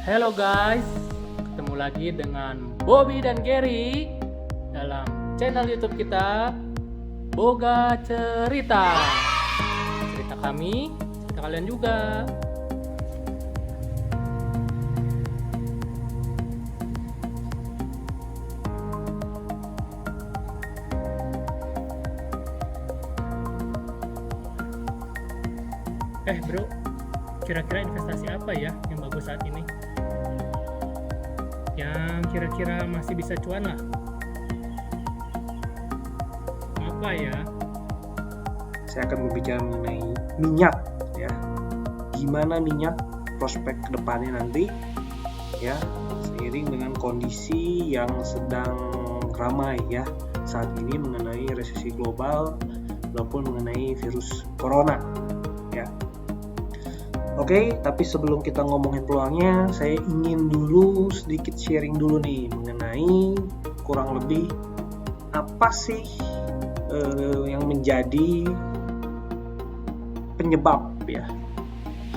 Hello guys, ketemu lagi dengan Bobby dan Gary dalam channel YouTube kita Boga Cerita. Cerita kami, cerita kalian juga. Bro, kira-kira investasi apa ya yang bagus saat ini? Yang kira-kira masih bisa cuan lah. Apa ya? Saya akan berbicara mengenai minyak ya. Gimana minyak prospek kedepannya nanti ya, seiring dengan kondisi yang sedang ramai ya saat ini mengenai resesi global maupun mengenai virus corona ya. Oke, tapi sebelum kita ngomongin peluangnya, saya ingin dulu sedikit sharing dulu nih mengenai kurang lebih apa sih yang menjadi penyebab ya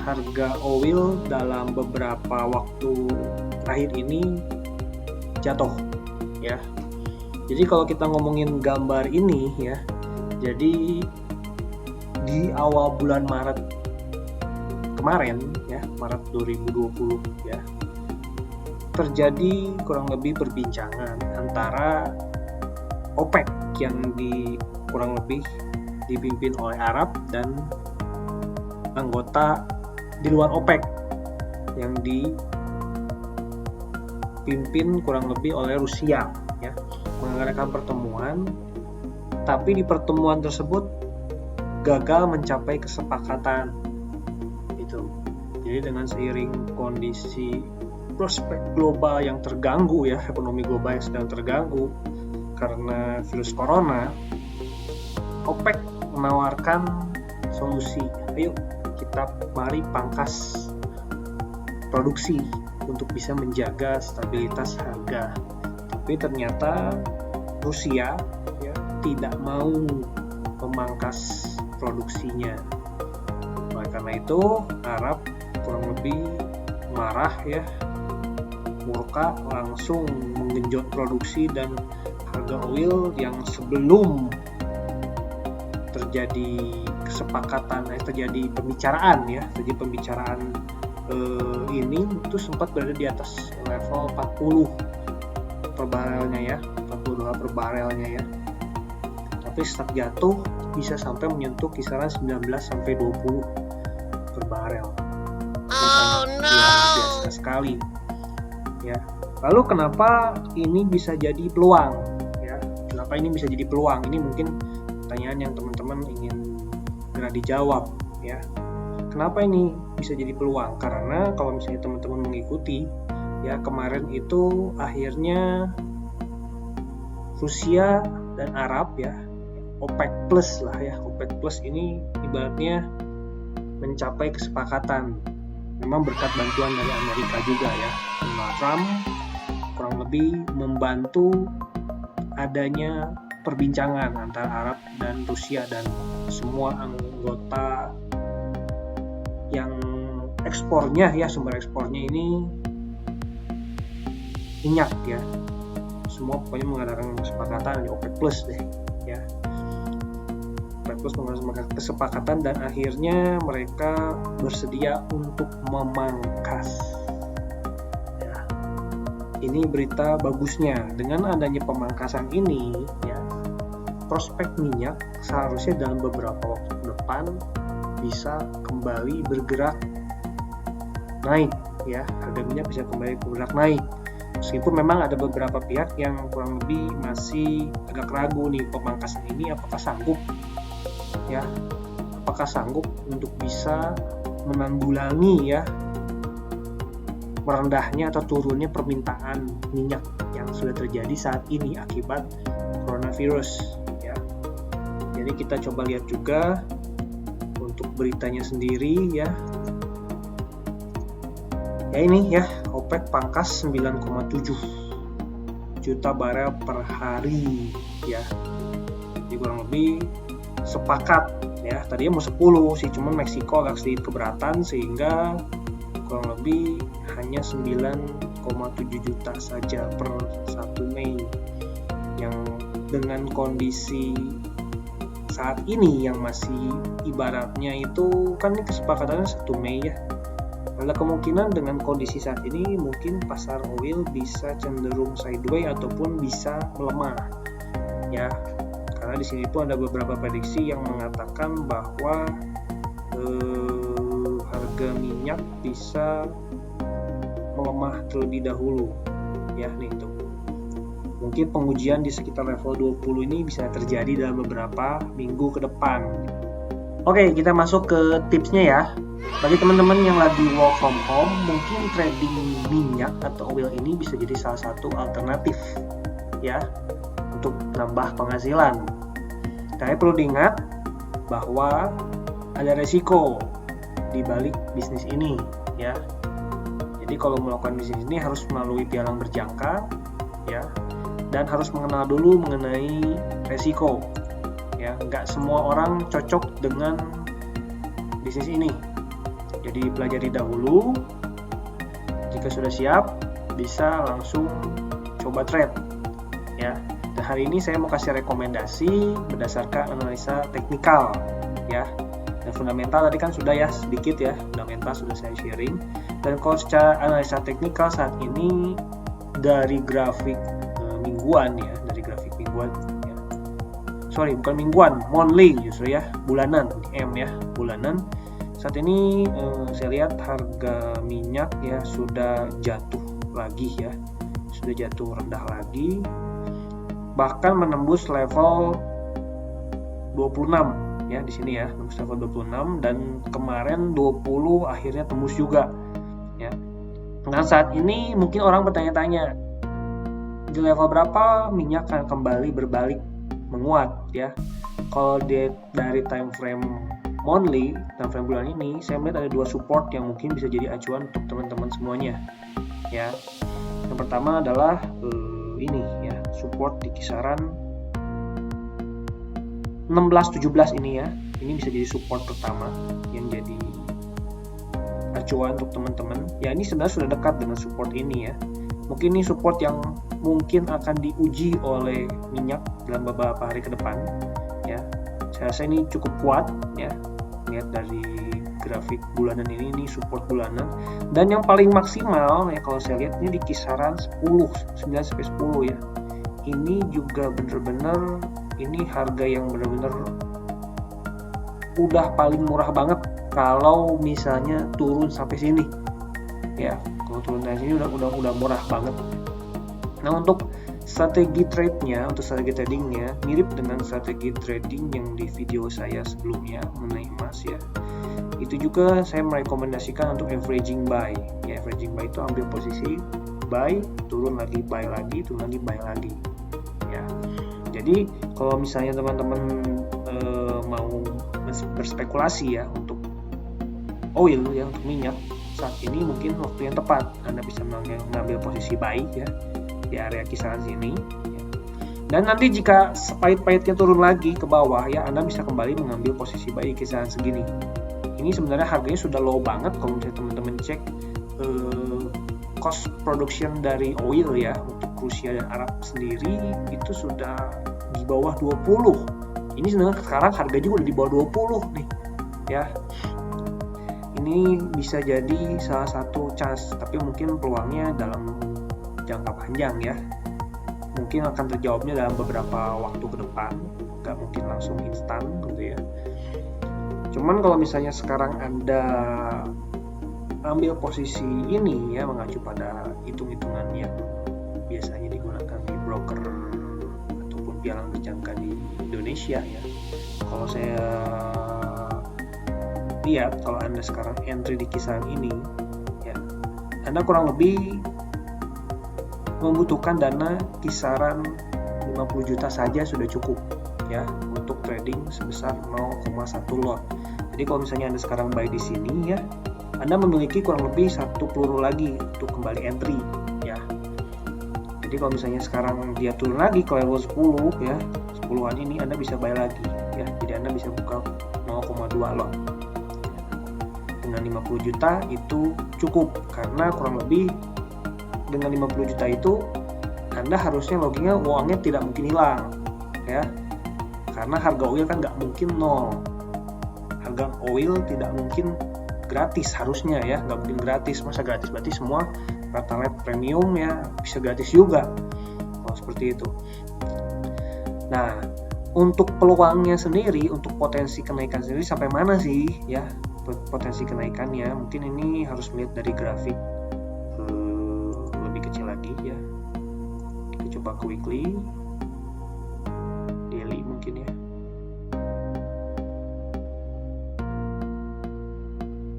harga oil dalam beberapa waktu terakhir ini jatuh ya. Jadi kalau kita ngomongin gambar ini ya, jadi di awal bulan Maret kemarin ya, Maret 2020 ya, terjadi kurang lebih perbincangan antara OPEC yang kurang lebih dipimpin oleh Arab dan anggota di luar OPEC yang dipimpin kurang lebih oleh Rusia ya, mengadakan pertemuan, tapi di pertemuan tersebut gagal mencapai kesepakatan. Jadi dengan seiring kondisi prospek global yang terganggu ya, ekonomi global yang sedang terganggu karena virus corona, OPEC menawarkan solusi. Ayo mari pangkas produksi untuk bisa menjaga stabilitas harga. Tapi ternyata Rusia ya tidak mau memangkas produksinya. Oleh karena itu Arab kurang lebih marah ya, murka, langsung menggenjot produksi, dan harga oil yang sebelum terjadi kesepakatan terjadi pembicaraan ini itu sempat berada di atas level 40 per barelnya ya, $40 per barelnya ya. Tapi setelah jatuh bisa sampai menyentuh kisaran 19 sampai 20 per barel. Luar biasa sekali ya. Lalu kenapa ini bisa jadi peluang ya? Kenapa ini bisa jadi peluang? Ini mungkin pertanyaan yang teman-teman ingin segera dijawab ya. Kenapa ini bisa jadi peluang? Karena kalau misalnya teman-teman mengikuti ya, kemarin itu akhirnya Rusia dan Arab ya, OPEC Plus lah ya, OPEC Plus ini ibaratnya mencapai kesepakatan. Memang berkat bantuan dari Amerika juga ya. Donald Trump kurang lebih membantu adanya perbincangan antara Arab dan Rusia dan semua anggota yang ekspornya ya, sumber ekspornya ini minyak ya. Semua pokoknya mengadakan kesepakatan di OPEC Plus deh ya. Terus mengadakan kesepakatan dan akhirnya mereka bersedia untuk memangkas ya. Ini berita bagusnya, dengan adanya pemangkasan ini ya, prospek minyak seharusnya dalam beberapa waktu ke depan bisa kembali bergerak naik ya, harga minyak bisa kembali bergerak naik. Meskipun memang ada beberapa pihak yang kurang lebih masih agak ragu nih, pemangkasan ini apakah sanggup ya, apakah sanggup untuk bisa menanggulangi ya merendahnya atau turunnya permintaan minyak yang sudah terjadi saat ini akibat coronavirus ya. Jadi kita coba lihat juga untuk beritanya sendiri ya. Ya ini ya, OPEC pangkas 9,7 juta barel per hari ya. Jadi kurang lebih sepakat ya, tadinya mau 10 sih, cuman Meksiko agak sedikit keberatan sehingga kurang lebih hanya 9,7 juta saja per 1 Mei, yang dengan kondisi saat ini yang masih ibaratnya itu kan ini kesepakatannya 1 Mei ya. Ada kemungkinan dengan kondisi saat ini mungkin pasar oil bisa cenderung sideways ataupun bisa melemah ya, karena di sini pun ada beberapa prediksi yang mengatakan bahwa harga minyak bisa melemah terlebih dahulu ya nih tuh. Mungkin pengujian di sekitar level 20 ini bisa terjadi dalam beberapa minggu ke depan. Oke, kita masuk ke tipsnya ya. Bagi teman-teman yang lagi work from home, mungkin trading minyak atau oil ini bisa jadi salah satu alternatif ya untuk nambah penghasilan. Tapi perlu diingat bahwa ada resiko di balik bisnis ini ya. Jadi kalau melakukan bisnis ini harus melalui pialang berjangka ya, dan harus mengenal dulu mengenai resiko ya. Nggak semua orang cocok dengan bisnis ini. Jadi pelajari dahulu, jika sudah siap bisa langsung coba trade ya. Dan hari ini saya mau kasih rekomendasi berdasarkan analisa teknikal ya. Dan fundamental tadi kan sudah ya sedikit ya, fundamental sudah saya sharing. Dan kalau secara analisa teknikal saat ini dari grafik mingguan ya, dari grafik mingguan ya. Sorry, bukan mingguan, monthly justru ya, bulanan, M ya, bulanan. Saat ini saya lihat harga minyak ya sudah jatuh lagi ya, sudah jatuh rendah lagi, bahkan menembus level 26 ya di sini ya, tembus level 26, dan kemarin 20 akhirnya tembus juga ya. Nah saat ini mungkin orang bertanya-tanya, di level berapa minyak akan kembali berbalik menguat ya. Kalau dari time frame monthly, time frame bulan ini, saya melihat ada 2 support yang mungkin bisa jadi acuan untuk teman-teman semuanya ya. Yang pertama adalah ini ya, support di kisaran 16-17 ini ya. Ini bisa jadi support pertama yang jadi acuan untuk teman-teman ya. Ini sebenarnya sudah dekat dengan support ini ya. Mungkin ini support yang mungkin akan diuji oleh minyak dalam beberapa hari ke depan ya. Saya rasa ini cukup kuat ya. Lihat dari grafik bulanan ini support bulanan, dan yang paling maksimal ya kalau saya lihat ini di kisaran 9-10 ya. Ini juga bener-bener ini harga yang bener-bener udah paling murah banget kalau misalnya turun sampai sini ya. Kalau turun dari sini udah murah banget. Nah untuk strategi trade-nya, untuk strategi tradingnya mirip dengan strategi trading yang di video saya sebelumnya mengenai emas ya. Itu juga saya merekomendasikan untuk averaging buy ya. Averaging buy itu ambil posisi buy, turun lagi, buy lagi, turun lagi, buy lagi ya. Jadi kalau misalnya teman-teman mau berspekulasi ya untuk oil ya, untuk minyak, saat ini mungkin waktu yang tepat Anda bisa mengambil posisi buy ya di area kisaran sini ya. Dan nanti jika sepahit-pahitnya turun lagi ke bawah ya, Anda bisa kembali mengambil posisi buy di kisaran segini. Ini sebenarnya harganya sudah low banget kalau misalnya teman-teman cek cost production dari oil ya untuk Rusia dan Arab sendiri itu sudah di bawah 20. Ini sebenarnya sekarang harga juga udah di bawah 20 nih ya. Ini bisa jadi salah satu chance, tapi mungkin peluangnya dalam jangka panjang ya. Mungkin akan terjawabnya dalam beberapa waktu ke depan, nggak mungkin langsung instan gitu ya. Cuman kalau misalnya sekarang Anda ambil posisi ini ya, mengacu pada hitung-hitungan yang biasanya digunakan di broker ataupun pialang berjangka di Indonesia ya. Kalau saya lihat, kalau Anda sekarang entry di kisaran ini ya, Anda kurang lebih membutuhkan dana kisaran 50 juta saja sudah cukup ya untuk trading sebesar 0,1 lot. Jadi kalau misalnya Anda sekarang buy di sini ya, Anda memiliki kurang lebih 1 peluru lagi untuk kembali entry ya. Jadi kalau misalnya sekarang dia turun lagi ke level 10 ya, 10-an ini Anda bisa buy lagi ya. Jadi Anda bisa buka 0,2 lot. dengan 50 juta itu cukup, karena kurang lebih dengan 50 juta itu Anda harusnya logiknya uangnya tidak mungkin hilang ya, karena harga oil kan nggak mungkin nol, harga oil tidak mungkin gratis, harusnya ya nggak mungkin gratis. Masa gratis? Berarti semua Pertalite premium ya bisa gratis juga kalau seperti itu. Nah, untuk peluangnya sendiri, untuk potensi kenaikan sendiri sampai mana sih ya potensi kenaikannya? Mungkin ini harus melihat dari grafik lebih kecil lagi ya. Kita coba ke weekly, daily mungkin ya.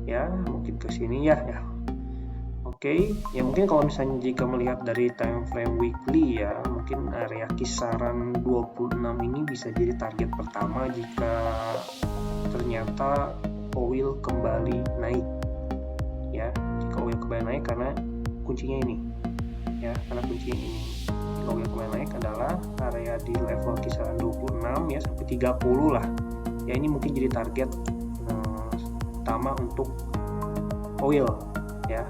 Ya, mungkin ke sini ya. Oke, ya mungkin kalau misalnya jika melihat dari time frame weekly ya, mungkin area kisaran 26 ini bisa jadi target pertama jika ternyata oil kembali naik. Ya, jika oil kembali naik karena kuncinya ini. Ya, karena kuncinya ini. Jika oil kembali naik adalah area di level kisaran 26 ya sampai 30 lah. Ya, ini mungkin jadi target utama untuk oil ya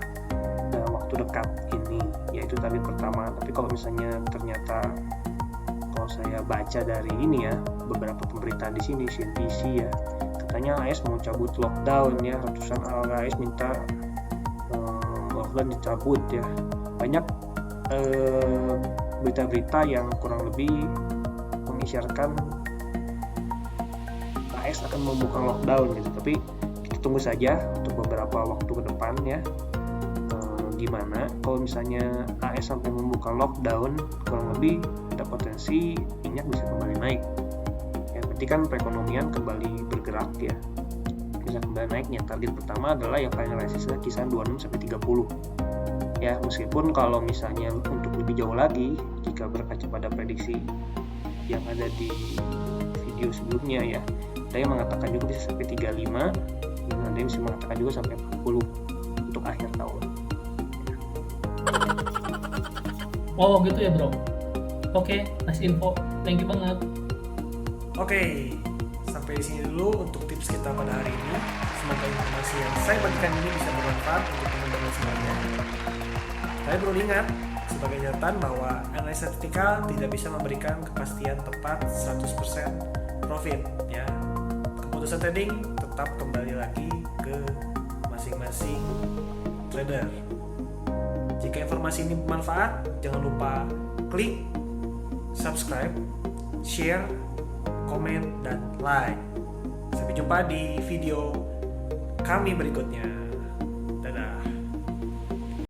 dalam waktu dekat ini, yaitu target pertama. Tapi kalau misalnya ternyata, kalau saya baca dari ini ya, beberapa pemberitaan di sini CNBC ya, katanya AS mau cabut lockdown ya, ratusan AS minta lockdown dicabut ya. Banyak berita-berita yang kurang lebih mengisyaratkan AS akan membuka lockdown gitu, tapi tunggu saja untuk beberapa waktu ke depan ya, gimana kalau misalnya AS sampai membuka lockdown, kurang lebih ada potensi minyak bisa kembali naik ya, berarti kan perekonomian kembali bergerak ya, bisa kembali naiknya. Target pertama adalah yang paling realistis kisaran 26 sampai 30 ya, meskipun kalau misalnya untuk lebih jauh lagi, jika berkaca pada prediksi yang ada di video sebelumnya ya, ada yang mengatakan juga bisa sampai 35, ada yang bisa mengatakan juga sampai 40 untuk akhir tahun. Oh gitu ya bro. Oke, nice info, thank you banget. Oke, sampai di sini dulu untuk tips kita pada hari ini. Semoga informasi yang saya bagikan ini bisa bermanfaat untuk teman-teman semuanya. Saya perlu ingat sebagai catatan bahwa analisa teknikal tidak bisa memberikan kepastian tepat 100% profit ya. Keputusan trading tetap kembali lagi ke masing-masing trader. Jika informasi ini bermanfaat, jangan lupa klik subscribe, share, komen, dan like. Sampai jumpa di video kami berikutnya.